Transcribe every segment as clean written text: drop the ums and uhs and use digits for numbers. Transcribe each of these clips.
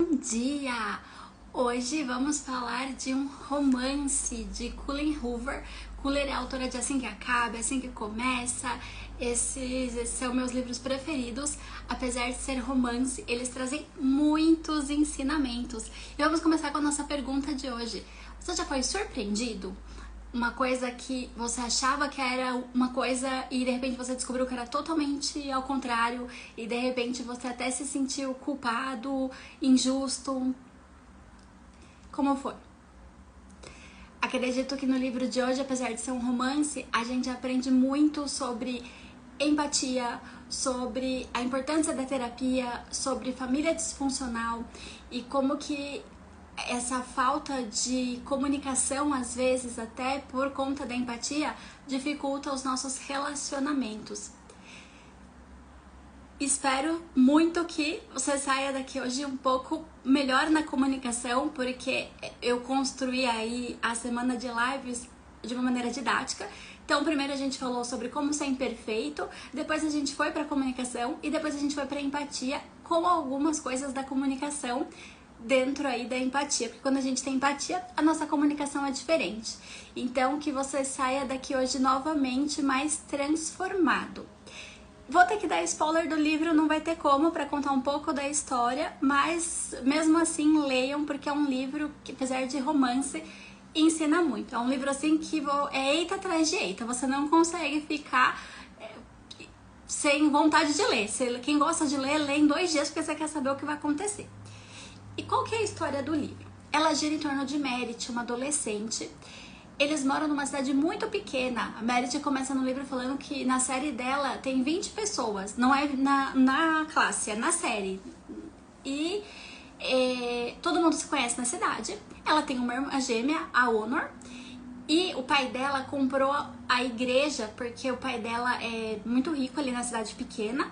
Bom dia! Hoje vamos falar de um romance de Colleen Hoover. Colleen é autora de Assim que Acaba, Assim que Começa. Esses são meus livros preferidos. Apesar de ser romance, eles trazem muitos ensinamentos. E vamos começar com a nossa pergunta de hoje. Você já foi surpreendido? Uma coisa que você achava que era uma coisa e de repente você descobriu que era totalmente ao contrário e de repente você até se sentiu culpado, injusto. Como foi? Acredito que no livro de hoje, apesar de ser um romance, a gente aprende muito sobre empatia, sobre a importância da terapia, sobre família disfuncional e como que essa falta de comunicação, às vezes até por conta da empatia, dificulta os nossos relacionamentos. Espero muito que você saia daqui hoje um pouco melhor na comunicação, porque eu construí aí a semana de lives de uma maneira didática. Então, primeiro a gente falou sobre como ser imperfeito, depois a gente foi para comunicação e depois a gente foi para empatia com algumas coisas da comunicação dentro aí da empatia, porque quando a gente tem empatia, a nossa comunicação é diferente. Então, que você saia daqui hoje novamente mais transformado. Vou ter que dar spoiler do livro, não vai ter como para contar um pouco da história, mas mesmo assim leiam, porque é um livro que, apesar de romance, ensina muito. É um livro assim que é eita atrás de eita, você não consegue ficar sem vontade de ler. Quem gosta de ler, lê em 2 dias porque você quer saber o que vai acontecer. E qual que é a história do livro? Ela gira em torno de Merit, uma adolescente. Eles moram numa cidade muito pequena. A Merit começa no livro falando que na série dela tem 20 pessoas. Não é na classe, é na série. E todo mundo se conhece na cidade. Ela tem uma irmã gêmea, a Honor. E o pai dela comprou a igreja, porque o pai dela é muito rico ali na cidade pequena.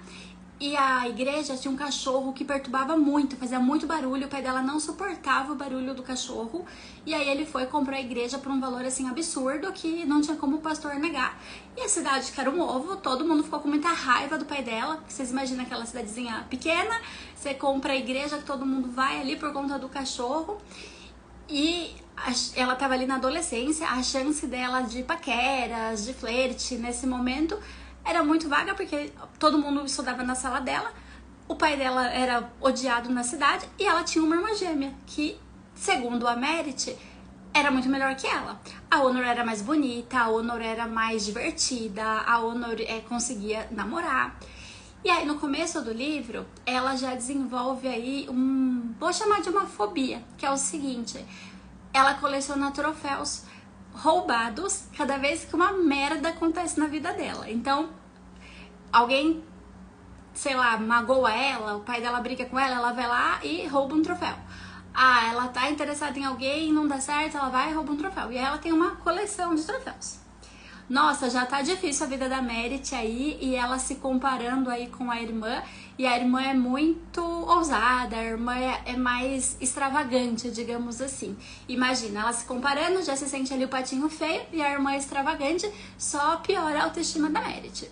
E a igreja tinha um cachorro que perturbava muito, fazia muito barulho. O pai dela não suportava o barulho do cachorro. E aí ele foi comprar a igreja por um valor assim absurdo que não tinha como o pastor negar. E a cidade, que era um ovo, todo mundo ficou com muita raiva do pai dela. Vocês imaginam aquela cidadezinha pequena, você compra a igreja que todo mundo vai ali por conta do cachorro. E ela tava ali na adolescência, a chance dela de paqueras, de flerte nesse momento era muito vaga, porque todo mundo estudava na sala dela, o pai dela era odiado na cidade e ela tinha uma irmã gêmea que, segundo a Merit, era muito melhor que ela. A Honor era mais bonita, a Honor era mais divertida, a Honor conseguia namorar. E aí no começo do livro, ela já desenvolve aí vou chamar de uma fobia, que é o seguinte: ela coleciona troféus roubados cada vez que uma merda acontece na vida dela. Então, alguém, sei lá, magoa ela, o pai dela briga com ela vai lá e rouba um troféu. Ah, ela tá interessada em alguém, não dá certo, ela vai e rouba um troféu. E ela tem uma coleção de troféus. Nossa, já tá difícil a vida da Merit aí, e ela se comparando aí com a irmã, e a irmã é muito ousada, a irmã é mais extravagante, digamos assim. Imagina, ela se comparando, já se sente ali o patinho feio, e a irmã é extravagante, só piora a autoestima da Merit.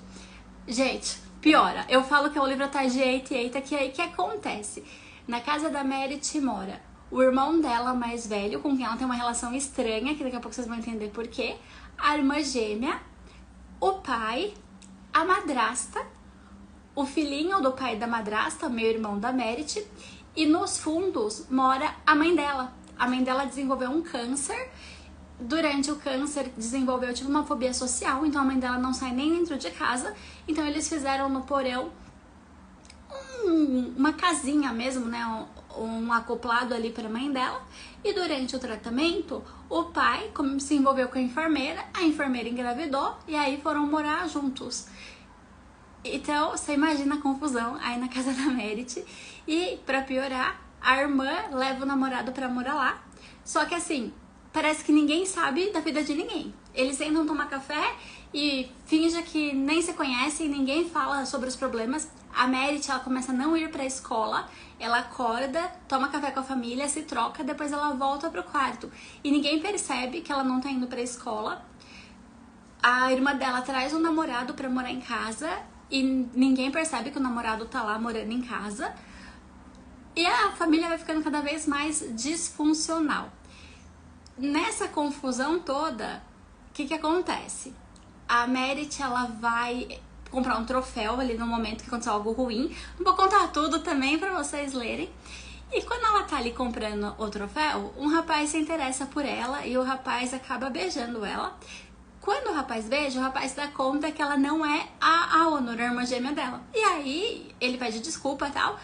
Gente, piora. Eu falo que é o livro atrás de eita e eita, que é aí que acontece. Na casa da Merit mora o irmão dela mais velho, com quem ela tem uma relação estranha, que daqui a pouco vocês vão entender por quê. A irmã gêmea, o pai, a madrasta, o filhinho do pai da madrasta, meu irmão da Merit, e nos fundos mora a mãe dela. A mãe dela desenvolveu um câncer. Durante o câncer desenvolveu tipo uma fobia social, então a mãe dela não sai nem dentro de casa. Então eles fizeram no porão uma casinha mesmo, né, um acoplado ali para a mãe dela. E durante o tratamento, o pai se envolveu com a enfermeira engravidou e aí foram morar juntos. Então, você imagina a confusão aí na casa da Merit. E para piorar, a irmã leva o namorado para morar lá. Só que assim, parece que ninguém sabe da vida de ninguém. Eles sentam tomar café e finge que nem se conhecem, ninguém fala sobre os problemas. A Merit, ela começa a não ir pra escola, ela acorda, toma café com a família, se troca, depois ela volta pro quarto. E ninguém percebe que ela não tá indo pra escola. A irmã dela traz um namorado pra morar em casa e ninguém percebe que o namorado tá lá morando em casa. E a família vai ficando cada vez mais disfuncional. Nessa confusão toda, o que acontece? A Merit, ela vai comprar um troféu ali no momento que aconteceu algo ruim. Não vou contar tudo também pra vocês lerem. E quando ela tá ali comprando o troféu, um rapaz se interessa por ela e o rapaz acaba beijando ela. Quando o rapaz beija, o rapaz dá conta que ela não é a Honor, a irmã gêmea dela. E aí ele pede desculpa e tal,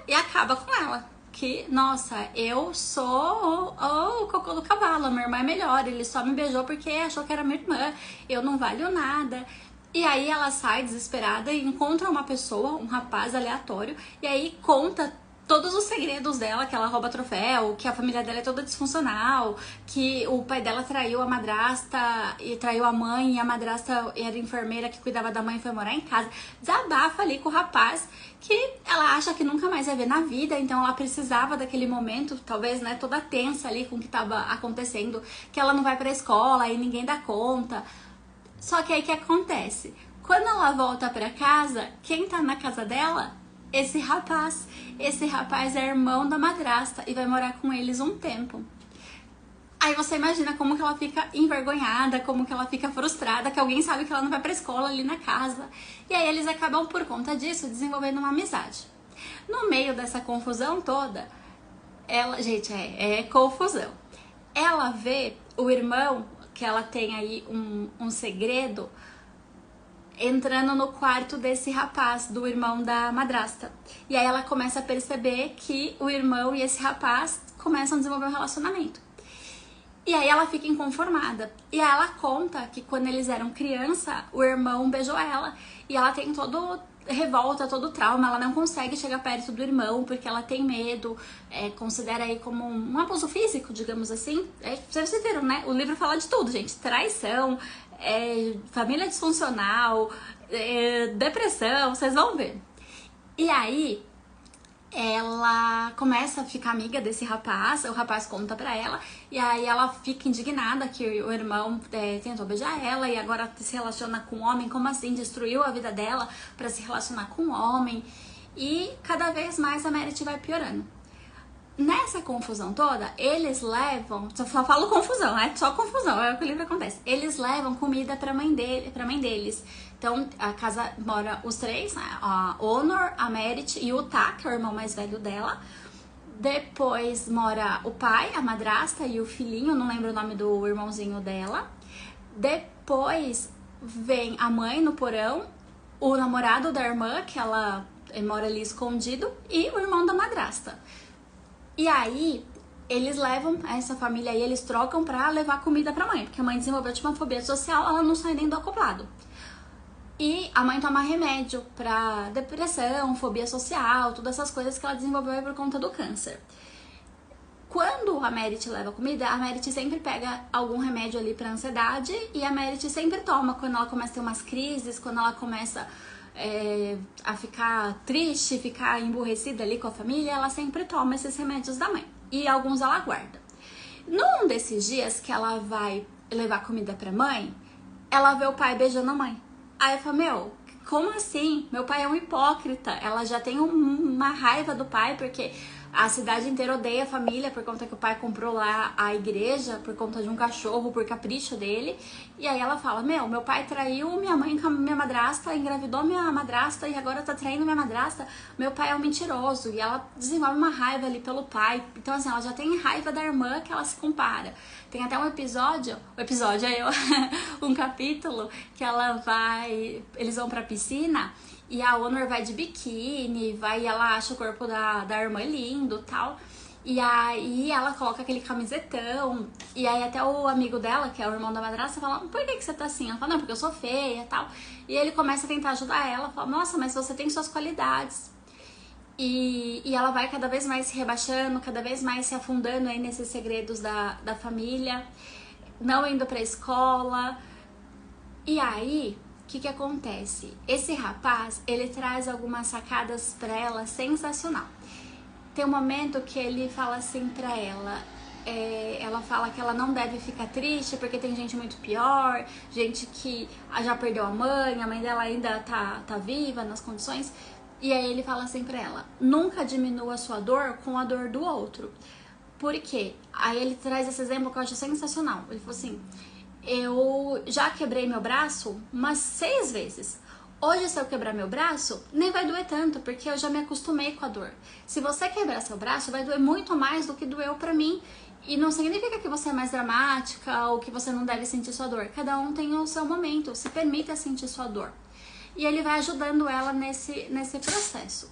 e acaba com ela. Que, nossa, eu sou o cocô do cavalo, a minha irmã é melhor, ele só me beijou porque achou que era minha irmã, eu não valho nada. E aí ela sai desesperada e encontra uma pessoa, um rapaz aleatório, e aí conta todos os segredos dela, que ela rouba troféu, que a família dela é toda disfuncional, que o pai dela traiu a madrasta e traiu a mãe, e a madrasta era enfermeira que cuidava da mãe e foi morar em casa. Desabafa ali com o rapaz, que ela acha que nunca mais vai ver na vida, então ela precisava daquele momento, talvez, né, toda tensa ali com o que tava acontecendo, que ela não vai pra escola e ninguém dá conta. Só que aí o que acontece? Quando ela volta pra casa, quem tá na casa dela? Esse rapaz. Esse rapaz é irmão da madrasta e vai morar com eles um tempo. Aí você imagina como que ela fica envergonhada, como que ela fica frustrada, que alguém sabe que ela não vai pra escola ali na casa. E aí eles acabam, por conta disso, desenvolvendo uma amizade. No meio dessa confusão toda, ela... Gente, é confusão. Ela vê o irmão, que ela tem aí um segredo, entrando no quarto desse rapaz, do irmão da madrasta. E aí ela começa a perceber que o irmão e esse rapaz começam a desenvolver um relacionamento. E aí ela fica inconformada. E aí ela conta que quando eles eram criança, o irmão beijou ela. E ela tem todo revolta, todo trauma, ela não consegue chegar perto do irmão porque ela tem medo, considera aí como um abuso físico, digamos assim. Vocês viram, né? O livro fala de tudo, gente. Traição, família disfuncional, depressão, vocês vão ver. E aí ela começa a ficar amiga desse rapaz, o rapaz conta pra ela, e aí ela fica indignada que o irmão tentou beijar ela e agora se relaciona com o homem. Como assim? Destruiu a vida dela pra se relacionar com o homem. E cada vez mais a Merit vai piorando. Nessa confusão toda, eles levam... Só falo confusão, é só confusão, é o que o livro acontece. Eles levam comida pra mãe deles. Então, a casa mora os três, né? A Honor, a Merit e o Tá, que é o irmão mais velho dela. Depois mora o pai, a madrasta e o filhinho, não lembro o nome do irmãozinho dela. Depois vem a mãe no porão, o namorado da irmã, que ela mora ali escondido, e o irmão da madrasta. E aí, eles levam essa família aí, eles trocam pra levar comida pra mãe, porque a mãe desenvolveu tipo uma fobia social, ela não sai nem do acoplado. E a mãe toma remédio pra depressão, fobia social, todas essas coisas que ela desenvolveu por conta do câncer. Quando a Merit leva comida, a Merit sempre pega algum remédio ali pra ansiedade e a Merit sempre toma quando ela começa a ter umas crises, quando ela começa a ficar triste, ficar emburrecida ali com a família, ela sempre toma esses remédios da mãe. E alguns ela guarda. Num desses dias que ela vai levar comida pra mãe, ela vê o pai beijando a mãe. Aí eu falo, meu, como assim? Meu pai é um hipócrita. Ela já tem uma raiva do pai, porque a cidade inteira odeia a família por conta que o pai comprou lá a igreja, por conta de um cachorro, por capricho dele. E aí ela fala, meu pai traiu minha mãe com a minha madrasta, engravidou minha madrasta e agora tá traindo minha madrasta. Meu pai é um mentiroso. E ela desenvolve uma raiva ali pelo pai. Então assim, ela já tem raiva da irmã que ela se compara. Tem até um episódio um capítulo que eles vão pra piscina e a Honor vai de biquíni, ela acha o corpo da irmã lindo e tal. E aí ela coloca aquele camisetão. E aí até o amigo dela, que é o irmão da madrasta, fala, por que você tá assim? Ela fala, não, porque eu sou feia e tal. E ele começa a tentar ajudar ela, fala, nossa, mas você tem suas qualidades. E ela vai cada vez mais se rebaixando, cada vez mais se afundando aí nesses segredos da família, não indo pra escola. E aí, o que acontece? Esse rapaz, ele traz algumas sacadas pra ela sensacional. Tem um momento que ele fala assim pra ela, ela fala que ela não deve ficar triste porque tem gente muito pior, gente que já perdeu a mãe dela ainda tá viva nas condições. E aí ele fala assim pra ela: nunca diminua a sua dor com a dor do outro. Por quê? Aí ele traz esse exemplo que eu acho sensacional. Ele falou assim: eu já quebrei meu braço umas 6 vezes. Hoje, se eu quebrar meu braço, nem vai doer tanto, porque eu já me acostumei com a dor. Se você quebrar seu braço, vai doer muito mais do que doeu pra mim. E não significa que você é mais dramática ou que você não deve sentir sua dor. Cada um tem o seu momento, se permita sentir sua dor. E ele vai ajudando ela nesse processo.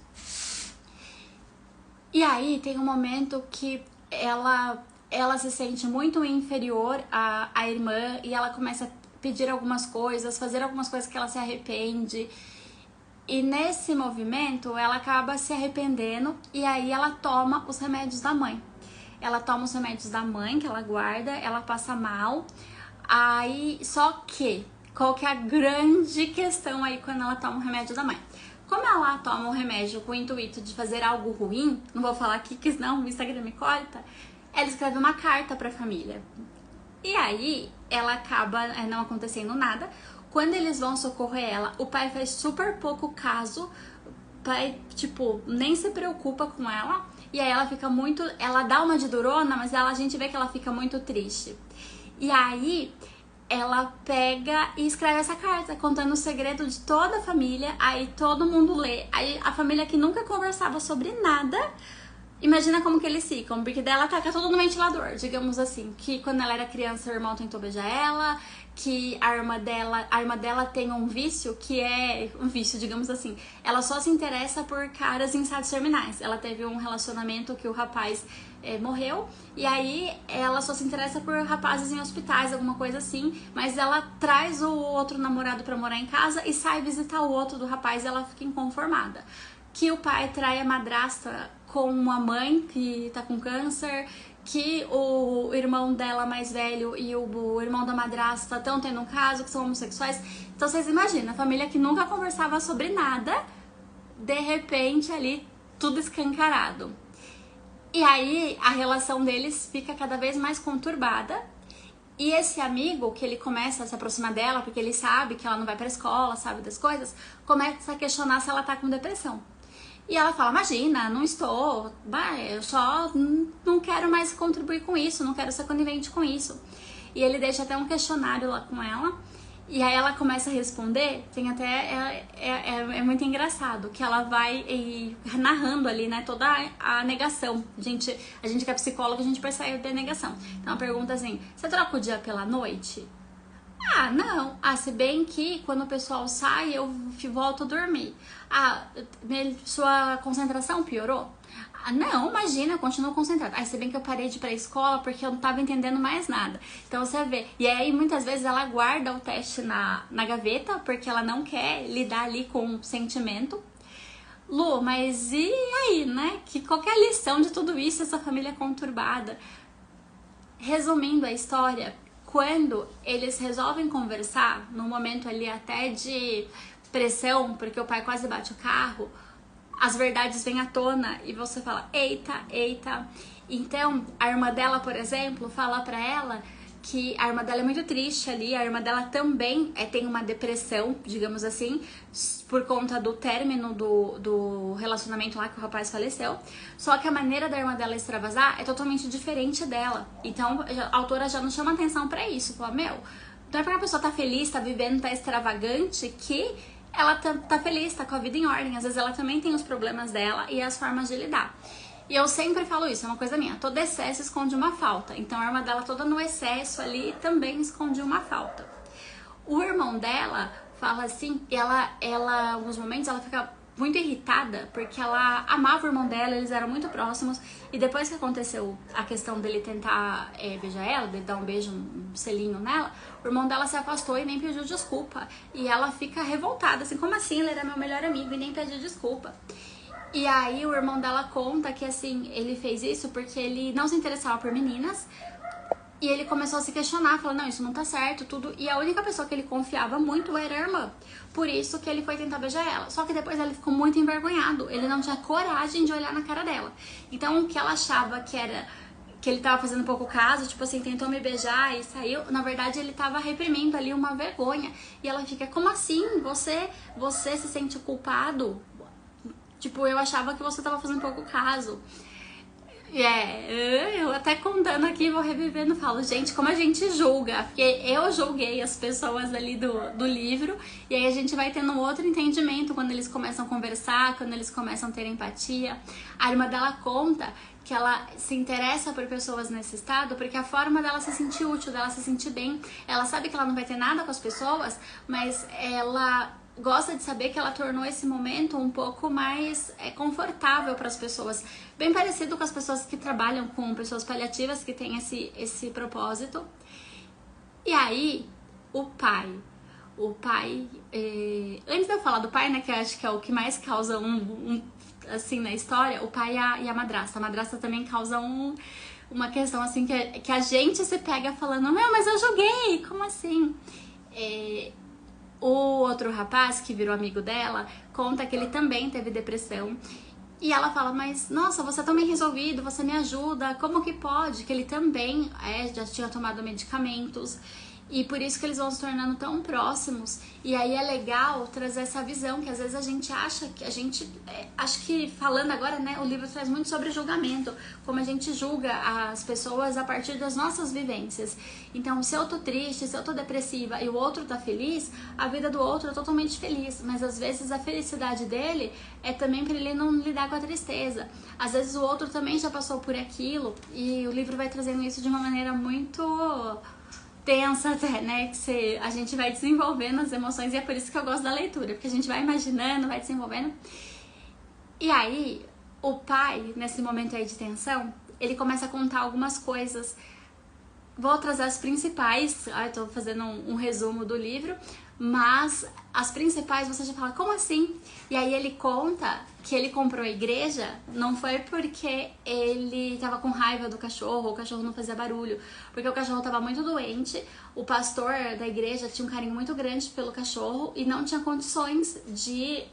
E aí tem um momento que ela se sente muito inferior à irmã e ela começa a pedir algumas coisas, fazer algumas coisas que ela se arrepende. E nesse movimento ela acaba se arrependendo e aí ela toma os remédios da mãe. Ela toma os remédios da mãe que ela guarda, ela passa mal. Aí, só que, qual que é a grande questão aí quando ela toma o remédio da mãe? Como ela toma o remédio com o intuito de fazer algo ruim, não vou falar aqui que senão o Instagram me corta, ela escreve uma carta pra família. E aí, ela acaba não acontecendo nada. Quando eles vão socorrer ela, o pai faz super pouco caso. O pai, tipo, nem se preocupa com ela. E aí ela fica muito... Ela dá uma de durona, mas a gente vê que ela fica muito triste. E aí, ela pega e escreve essa carta, contando o segredo de toda a família. Aí todo mundo lê. Aí a família que nunca conversava sobre nada... Imagina como que eles ficam, porque dela taca tudo no ventilador, digamos assim. Que quando ela era criança, o irmão tentou beijar ela, que a irmã dela tem um vício, que é um vício, digamos assim. Ela só se interessa por caras em estados terminais. Ela teve um relacionamento que o rapaz morreu, e aí ela só se interessa por rapazes em hospitais, alguma coisa assim. Mas ela traz o outro namorado pra morar em casa e sai visitar o outro do rapaz e ela fica inconformada. Que o pai trai a madrasta com uma mãe que tá com câncer, que o irmão dela mais velho e o irmão da madrasta estão tendo um caso, que são homossexuais. Então vocês imaginam, a família que nunca conversava sobre nada, de repente ali tudo escancarado. E aí a relação deles fica cada vez mais conturbada. E esse amigo, que ele começa a se aproximar dela, porque ele sabe que ela não vai pra escola, sabe das coisas, começa a questionar se ela tá com depressão. E ela fala: imagina, não estou, eu só não quero mais contribuir com isso, não quero ser conivente com isso. E ele deixa até um questionário lá com ela, e aí ela começa a responder. Tem até, é muito engraçado, que ela vai narrando ali, né, toda a negação. A gente que é psicóloga, a gente percebe a negação. Então ela pergunta assim: você troca o dia pela noite? Ah, não. Ah, se bem que quando o pessoal sai, eu volto a dormir. Ah, sua concentração piorou? Ah, não, imagina, eu continuo concentrada. Ah, se bem que eu parei de ir pra escola porque eu não tava entendendo mais nada. Então você vê. E aí muitas vezes ela guarda o teste na gaveta porque ela não quer lidar ali com o sentimento. Lu, mas e aí, né? Qual que é a lição de tudo isso, essa família conturbada? Resumindo a história, quando eles resolvem conversar, num momento ali até de pressão, porque o pai quase bate o carro, as verdades vêm à tona e você fala: eita, eita. Então, a irmã dela, por exemplo, fala pra ela que a irmã dela é muito triste ali, a irmã dela também tem uma depressão, digamos assim, por conta do término do relacionamento lá que o rapaz faleceu. Só que a maneira da irmã dela extravasar é totalmente diferente dela. Então a autora já não chama atenção pra isso. Fala: meu, não é porque a pessoa tá feliz, tá vivendo, tá extravagante, que ela tá feliz, tá com a vida em ordem. Às vezes ela também tem os problemas dela e as formas de lidar. E eu sempre falo isso, é uma coisa minha: todo excesso esconde uma falta. Então a irmã dela toda no excesso ali também esconde uma falta. O irmão dela fala assim, ela em alguns momentos ela fica muito irritada porque ela amava o irmão dela, eles eram muito próximos. E depois que aconteceu a questão dele tentar beijar ela, dele dar um beijo, um selinho nela, o irmão dela se afastou e nem pediu desculpa. E ela fica revoltada, assim: como assim? Ele era meu melhor amigo e nem pediu desculpa. E aí o irmão dela conta que, assim, ele fez isso porque ele não se interessava por meninas. E ele começou a se questionar, falando: não, isso não tá certo, tudo. E a única pessoa que ele confiava muito era a irmã. Por isso que ele foi tentar beijar ela. Só que depois ele ficou muito envergonhado. Ele não tinha coragem de olhar na cara dela. Então o que ela achava que era que ele tava fazendo pouco caso, tipo assim, tentou me beijar e saiu, na verdade ele tava reprimindo ali uma vergonha. E ela fica: como assim? Você se sente culpado? Tipo, eu achava que você tava fazendo pouco caso. Eu até contando aqui, vou revivendo, falo, gente, como a gente julga, porque eu julguei as pessoas ali do livro, e aí a gente vai tendo um outro entendimento quando eles começam a conversar, quando eles começam a ter empatia. A irmã dela conta que ela se interessa por pessoas nesse estado, porque a forma dela se sentir útil, dela se sentir bem, ela sabe que ela não vai ter nada com as pessoas, mas ela gosta de saber que ela tornou esse momento um pouco mais confortável para as pessoas. Bem parecido com as pessoas que trabalham com pessoas paliativas, que têm esse propósito. E aí, o pai, antes de eu falar do pai, né, que eu acho que é o que mais causa assim, na história, o pai e a madrasta. A madrasta também causa uma questão, assim, que a gente se pega falando, não, mas eu joguei, como assim? O outro rapaz, que virou amigo dela, conta que ele também teve depressão. E ela fala, mas nossa, você é tão bem resolvido, você me ajuda, como que pode? Que ele também já tinha tomado medicamentos. E por isso que eles vão se tornando tão próximos. E aí é legal trazer essa visão, que às vezes a gente acha que acho que falando agora, né, o livro traz muito sobre julgamento, como a gente julga as pessoas a partir das nossas vivências. Então, se eu tô triste, se eu tô depressiva e o outro tá feliz, a vida do outro é totalmente feliz, mas às vezes a felicidade dele é também para ele não lidar com a tristeza. Às vezes o outro também já passou por aquilo, e o livro vai trazendo isso de uma maneira muito tensa até, né, que a gente vai desenvolvendo as emoções, e é por isso que eu gosto da leitura, porque a gente vai imaginando, vai desenvolvendo. E aí, o pai, nesse momento aí de tensão, ele começa a contar algumas coisas. Vou trazer as principais, eu tô fazendo um resumo do livro, mas as principais você já fala, como assim? E aí ele conta que ele comprou a igreja, não foi porque ele tava com raiva do cachorro, o cachorro não fazia barulho, porque o cachorro tava muito doente, o pastor da igreja tinha um carinho muito grande pelo cachorro e não tinha condições de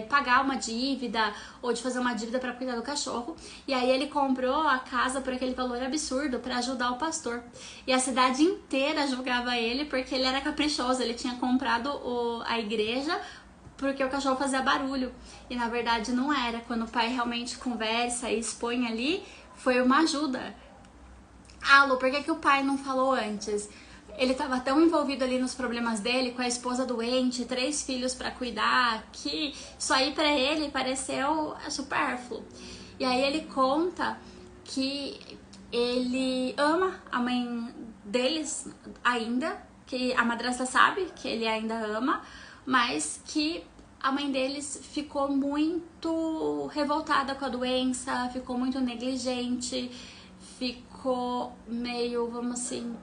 pagar uma dívida ou de fazer uma dívida para cuidar do cachorro. E aí ele comprou a casa por aquele valor absurdo para ajudar o pastor. E a cidade inteira julgava ele porque ele era caprichoso, ele tinha comprado a igreja porque o cachorro fazia barulho. E na verdade não era. Quando o pai realmente conversa e expõe ali, foi uma ajuda. Ah, Lu, por que o pai não falou antes? Ele estava tão envolvido ali nos problemas dele, com a esposa doente, 3 filhos para cuidar, que isso aí para ele pareceu supérfluo. E aí ele conta que ele ama a mãe deles ainda, que a madrasta sabe que ele ainda ama, mas que a mãe deles ficou muito revoltada com a doença, ficou muito negligente, ficou meio, vamos assim,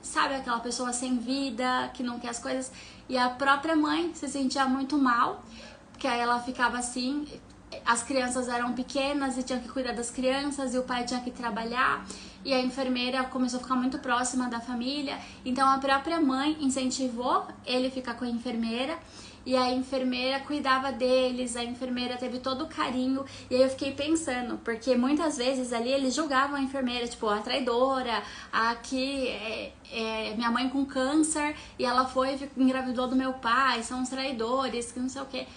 sabe, aquela pessoa sem vida, que não quer as coisas. E a própria mãe se sentia muito mal, porque aí ela ficava assim, as crianças eram pequenas e tinha que cuidar das crianças, e o pai tinha que trabalhar, e a enfermeira começou a ficar muito próxima da família, então a própria mãe incentivou ele a ficar com a enfermeira, e a enfermeira cuidava deles, a enfermeira teve todo o carinho. E aí eu fiquei pensando, porque muitas vezes ali eles julgavam a enfermeira, tipo, a traidora, a que minha mãe com câncer e ela engravidou do meu pai, são os traidores, que não sei o que.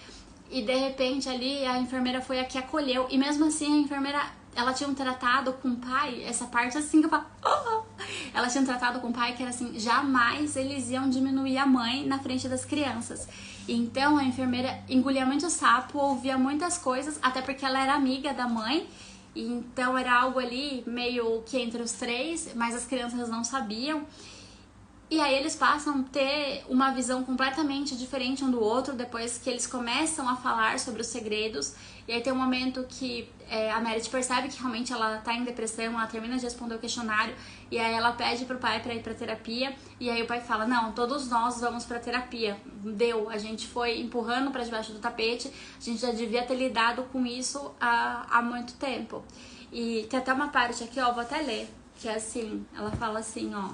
E de repente ali a enfermeira foi a que acolheu, e mesmo assim a enfermeira, ela tinha um tratado com o pai, essa parte assim que eu falo, ela tinha um tratado com o pai que era assim, jamais eles iam diminuir a mãe na frente das crianças. Então a enfermeira engolia muito sapo, ouvia muitas coisas, até porque ela era amiga da mãe, então era algo ali meio que entre os 3, mas as crianças não sabiam. E aí eles passam a ter uma visão completamente diferente um do outro depois que eles começam a falar sobre os segredos. E aí tem um momento que a Meredith percebe que realmente ela tá em depressão, ela termina de responder o questionário, e aí ela pede pro pai pra ir pra terapia, e aí o pai fala, não, todos nós vamos pra terapia, a gente foi empurrando pra debaixo do tapete, a gente já devia ter lidado com isso há muito tempo. E tem até uma parte aqui, ó, vou até ler, que é assim, ela fala assim, ó: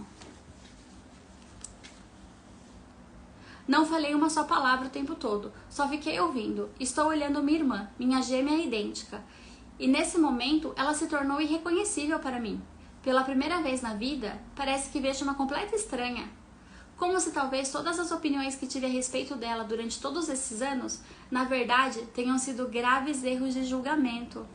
não falei uma só palavra o tempo todo, só fiquei ouvindo. Estou olhando minha irmã, minha gêmea idêntica. E nesse momento, ela se tornou irreconhecível para mim. Pela primeira vez na vida, parece que vejo uma completa estranha. Como se talvez todas as opiniões que tive a respeito dela durante todos esses anos, na verdade, tenham sido graves erros de julgamento.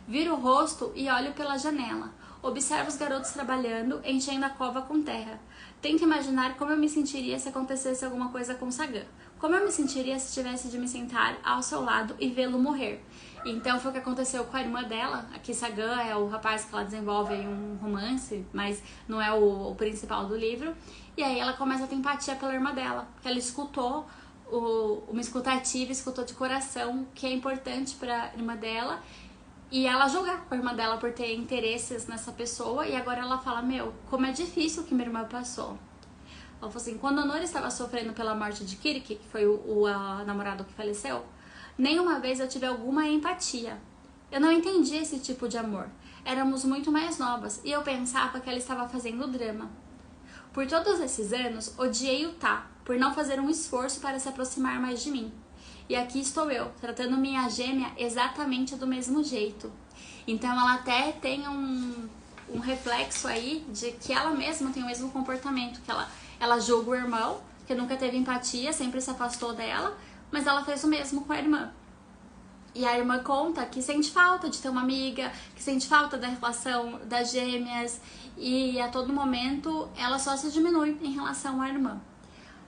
Viro o rosto e olho pela janela. Observo os garotos trabalhando, enchendo a cova com terra. Tento imaginar como eu me sentiria se acontecesse alguma coisa com Sagan. Como eu me sentiria se tivesse de me sentar ao seu lado e vê-lo morrer. Então foi o que aconteceu com a irmã dela. Aqui Sagan é o rapaz que ela desenvolve em um romance, mas não é o principal do livro. E aí ela começa a ter empatia pela irmã dela, porque ela escutou uma escuta ativa, escutou de coração, que é importante para a irmã dela. E ela julga a irmã dela por ter interesses nessa pessoa. E agora ela fala, meu, como é difícil o que minha irmã passou. Ela falou assim, quando a Nora estava sofrendo pela morte de Kirk, que foi o namorado que faleceu, nenhuma vez eu tive alguma empatia. Eu não entendi esse tipo de amor. Éramos muito mais novas e eu pensava que ela estava fazendo drama. Por todos esses anos, odiei o Tá, por não fazer um esforço para se aproximar mais de mim. E aqui estou eu, tratando minha gêmea exatamente do mesmo jeito. Então ela até tem um reflexo aí de que ela mesma tem o mesmo comportamento, que ela julga o irmão, que nunca teve empatia, sempre se afastou dela, mas ela fez o mesmo com a irmã. E a irmã conta que sente falta de ter uma amiga, que sente falta da relação das gêmeas, e a todo momento ela só se diminui em relação à irmã.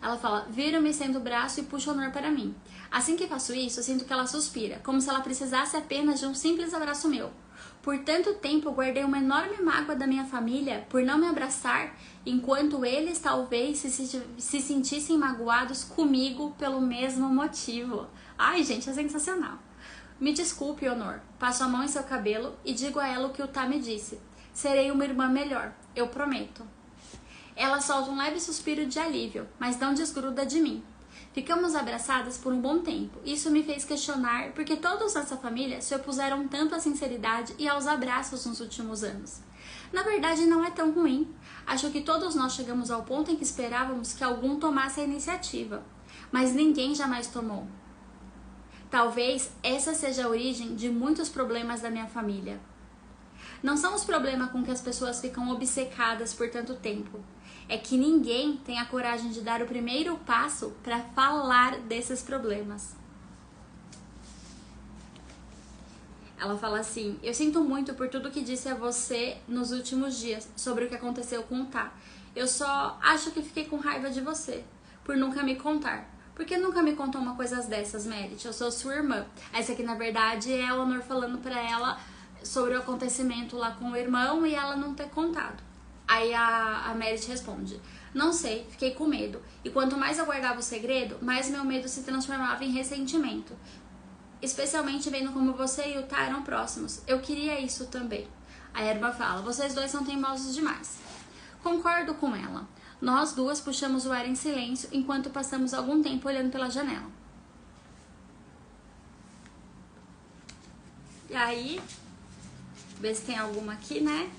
Ela fala, viro-me sendo o braço e puxo o Honor para mim. Assim que faço isso, eu sinto que ela suspira, como se ela precisasse apenas de um simples abraço meu. Por tanto tempo, eu guardei uma enorme mágoa da minha família por não me abraçar, enquanto eles talvez se sentissem magoados comigo pelo mesmo motivo. Ai, gente, é sensacional. Me desculpe, Honor. Passo a mão em seu cabelo e digo a ela o que o Tá me disse. Serei uma irmã melhor, eu prometo. Ela solta um leve suspiro de alívio, mas não desgruda de mim. Ficamos abraçadas por um bom tempo. Isso me fez questionar porque todos nessa família se opuseram tanto à sinceridade e aos abraços nos últimos anos. Na verdade, não é tão ruim. Acho que todos nós chegamos ao ponto em que esperávamos que algum tomasse a iniciativa, mas ninguém jamais tomou. Talvez essa seja a origem de muitos problemas da minha família. Não são os problemas com que as pessoas ficam obcecadas por tanto tempo. É que ninguém tem a coragem de dar o primeiro passo para falar desses problemas. Ela fala assim, eu sinto muito por tudo que disse a você nos últimos dias sobre o que aconteceu com o Tá. Eu só acho que fiquei com raiva de você, por nunca me contar. Por que nunca me contou uma coisa dessas, Merit? Eu sou sua irmã. Essa aqui, na verdade, é o Honor falando pra ela sobre o acontecimento lá com o irmão e ela não ter contado. Aí a Merit responde, não sei, fiquei com medo. E quanto mais eu guardava o segredo, mais meu medo se transformava em ressentimento. Especialmente vendo como você e o Tá eram próximos. Eu queria isso também. A Erba fala, vocês dois são teimosos demais. Concordo com ela. Nós duas puxamos o ar em silêncio enquanto passamos algum tempo olhando pela janela. E aí, ver se tem alguma aqui, né?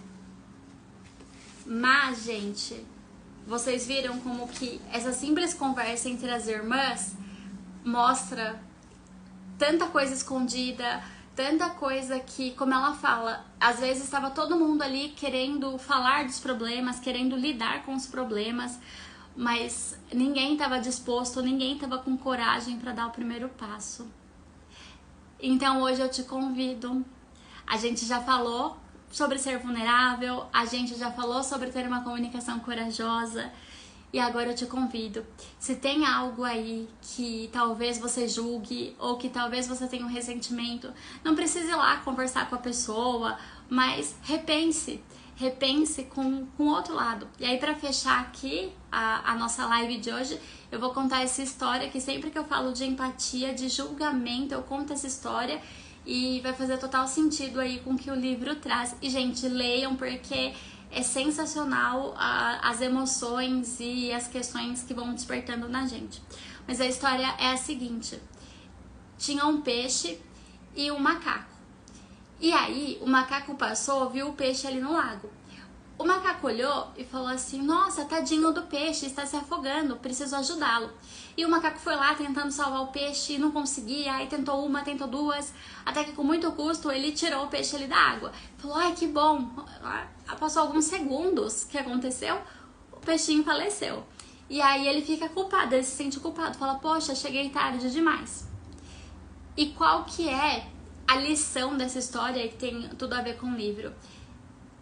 Mas, gente, vocês viram como que essa simples conversa entre as irmãs mostra tanta coisa escondida, tanta coisa que, como ela fala, às vezes estava todo mundo ali querendo falar dos problemas, querendo lidar com os problemas, mas ninguém estava disposto, ninguém estava com coragem para dar o primeiro passo. Então hoje eu te convido, a gente já falou sobre ser vulnerável, a gente já falou sobre ter uma comunicação corajosa e agora eu te convido, se tem algo aí que talvez você julgue ou que talvez você tenha um ressentimento, não precise ir lá conversar com a pessoa, mas repense com o outro lado. E aí para fechar aqui a nossa live de hoje, eu vou contar essa história que sempre que eu falo de empatia, de julgamento, eu conto essa história e vai fazer total sentido aí com o que o livro traz. E, gente, leiam porque é sensacional as emoções e as questões que vão despertando na gente. Mas a história é a seguinte. Tinha um peixe e um macaco. E aí, o macaco passou, viu o peixe ali no lago. O macaco olhou e falou assim, nossa, tadinho do peixe, está se afogando, preciso ajudá-lo. E o macaco foi lá tentando salvar o peixe e não conseguia, aí tentou uma, tentou duas, até que com muito custo ele tirou o peixe ali da água. Falou, ai que bom, passou alguns segundos, o que aconteceu? O peixinho faleceu. E aí ele fica culpado, ele se sente culpado, fala, poxa, cheguei tarde demais. E qual que é a lição dessa história que tem tudo a ver com o livro?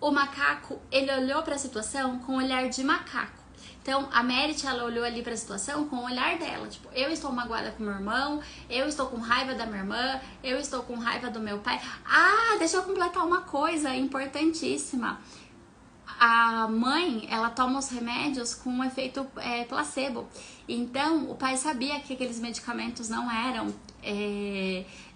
O macaco, ele olhou para a situação com o olhar de macaco. Então, a Merit, ela olhou ali para a situação com o olhar dela. Tipo, eu estou magoada com meu irmão, eu estou com raiva da minha irmã, eu estou com raiva do meu pai. Ah, deixa eu completar uma coisa importantíssima. A mãe, ela toma os remédios com um efeito placebo. Então, o pai sabia que aqueles medicamentos não eram...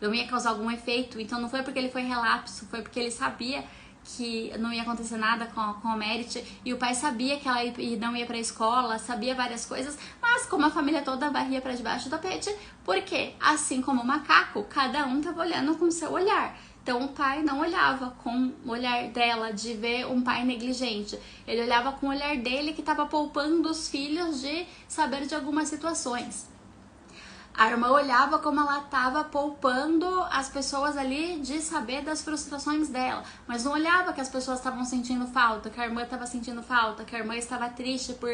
não ia causar algum efeito. Então, não foi porque ele foi relapso, foi porque ele sabia que não ia acontecer nada com a Merit, e o pai sabia que ela não ia pra escola, sabia várias coisas, mas como a família toda varria pra debaixo do tapete, porque, assim como o macaco, cada um tava olhando com o seu olhar. Então o pai não olhava com o olhar dela, de ver um pai negligente, ele olhava com o olhar dele que tava poupando os filhos de saber de algumas situações. A irmã olhava como ela estava poupando as pessoas ali de saber das frustrações dela, mas não olhava que as pessoas estavam sentindo falta, que a irmã estava sentindo falta, que a irmã estava triste por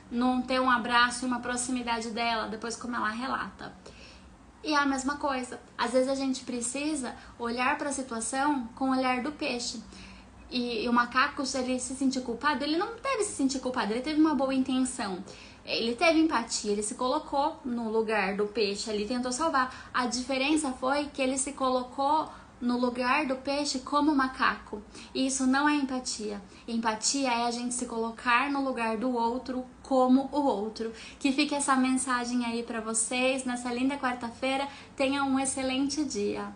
não ter um abraço e uma proximidade dela, depois como ela relata. E é a mesma coisa, às vezes a gente precisa olhar para a situação com o olhar do peixe. E o macaco, se ele se sentir culpado, ele não deve se sentir culpado, ele teve uma boa intenção. Ele teve empatia, ele se colocou no lugar do peixe, ele tentou salvar. A diferença foi que ele se colocou no lugar do peixe como macaco. E isso não é empatia. Empatia é a gente se colocar no lugar do outro como o outro. Que fique essa mensagem aí pra vocês nessa linda quarta-feira. Tenham um excelente dia.